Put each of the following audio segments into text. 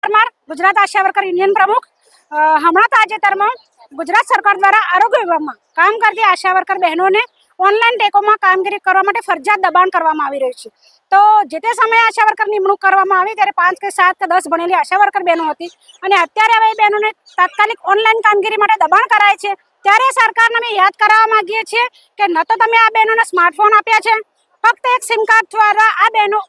પરમાર, ગુજરાત આશા worker union પ્રમુખ। હમણાં તાજેતરમાં ગુજરાત સરકાર દ્વારા આરોગ્ય વિભાગમાં કામ કરતી આશા વર્કર બહેનોને ઓનલાઈન ટેકોમાં કામગીરી કરવા માટે ફરજિયાત દબાણ કરવામાં આવી રહ્યું છે। તો જે તે સમયે આશા વર્કર નિમણૂક કરવામાં આવી ત્યારે 5 કે 7 કે 10 ભણેલી આશા વર્કર બહેનો હતી અને અત્યારે હવે એ બહેનોને તાત્કાલિક ઓનલાઈન કામગીરી માટે દબાણ કરાય છે। ત્યારે સરકારને અમે યાદ કરાવવા માંગીએ છીએ કે ન તો તમે આ બહેનોને સ્માર્ટફોન આપ્યા છે, ફક્ત એક સિમ કાર્ડ દ્વારા આ બહેનો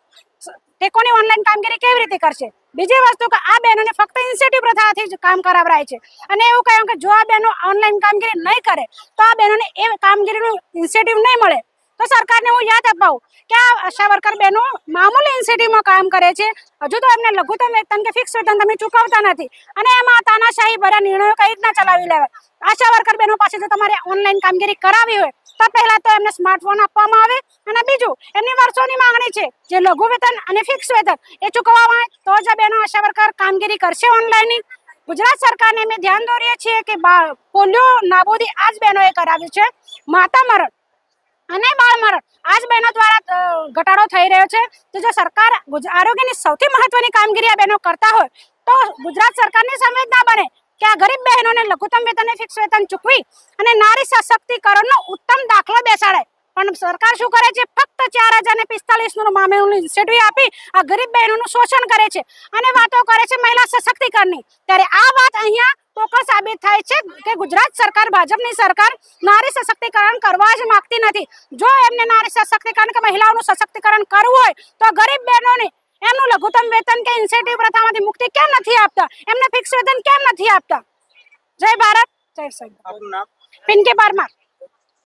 ટેકોની ઓનલાઈન કામગીરી કેવી રીતે કરશે? બીજી વસ્તુ કે આ બહેનોને ફક્ત ઇન્સેન્ટિવ પ્રથાથી જ કામ કરાવરાય છે અને એવું કહ્યું કે જો આ બહેનો ઓનલાઈન કામગીરી નહીં કરે તો આ બહેનોને એ કામગીરીનું ઇન્સેન્ટિવ નહીં મળે। તો સરકારને હું યાદ અપાવું કે આ આશા વર્કર બહેનો મામૂલી ઇન્સેન્ટિવમાં કામ કરે છે, હજુ તો એમને લઘુત્તમ વેતન કે ફિક્સ વેતન તમે ચૂકવતા નથી અને એમાં તાનાશાહી ભર્યા નિર્ણયો કઈ રીતના ચલાવી લેવાય। આશા વર્કર બહેનો પાસે જો તમારે ઓનલાઈન કામગીરી કરાવી હોય તો પહેલા તો એમને સ્માર્ટફોન આપવામાં આવે અને બીજું એમની વર્ષોની માંગણી છે જે લઘુ વેતન અને ફિક્સ વેતન એ ચૂકવવામાં આવે તો જ આ બહેનો આશા વર્કર કામગીરી કરશે ઓનલાઈન। ગુજરાત સરકારને અમે ધ્યાન દોરીએ છીએ કે પોલિયો નાબૂદી આ જ બહેનોએ કરાવ્યું છે, માતા મરણ અને બાળ મરણ આજ બહેનો દ્વારા ઘટાડો થઈ રહ્યો છે। તો જો સરકાર આરોગ્યની સૌથી મહત્વની કામગીરી આ બહેનો કરતા હોય તો ગુજરાત સરકારની સંવેદના બને કે આ ગરીબ બહેનોને લઘુત્તમ વેતન ફિક્સ વેતન ચૂકવી અને નારી સશક્તિકરણનો ઉત્તમ દાખલો બેસાડે। પણ સરકાર શું કરે છે? ફક્ત 4045 મામેલું ઇન્સેન્ટિવ આપી આ ગરીબ બહેનોનું શોષણ કરે છે અને વાતો કરે છે મહિલા સશક્તિકરણની। ત્યારે આ વાત અહીંયા ચોક્કસ સાબિત થાય છે કે ગુજરાત સરકાર, ભાજપની સરકાર નારી સશક્તિકરણ કરવા જ માંગતી નથી। જો એમને નારી સશક્તિકરણ કે મહિલાઓનું સશક્તિકરણ કરવું હોય તો ગરીબ બહેનોને એમનું લઘુત્તમ વેતન કે ઇન્સેન્ટિવ પ્રથામાંથી મુક્તિ કેમ નથી આપતા? એમને ફિક્સ વેતન કેમ નથી આપતા? જય ભારત, જય સંઘ। પિંકી પરમાર।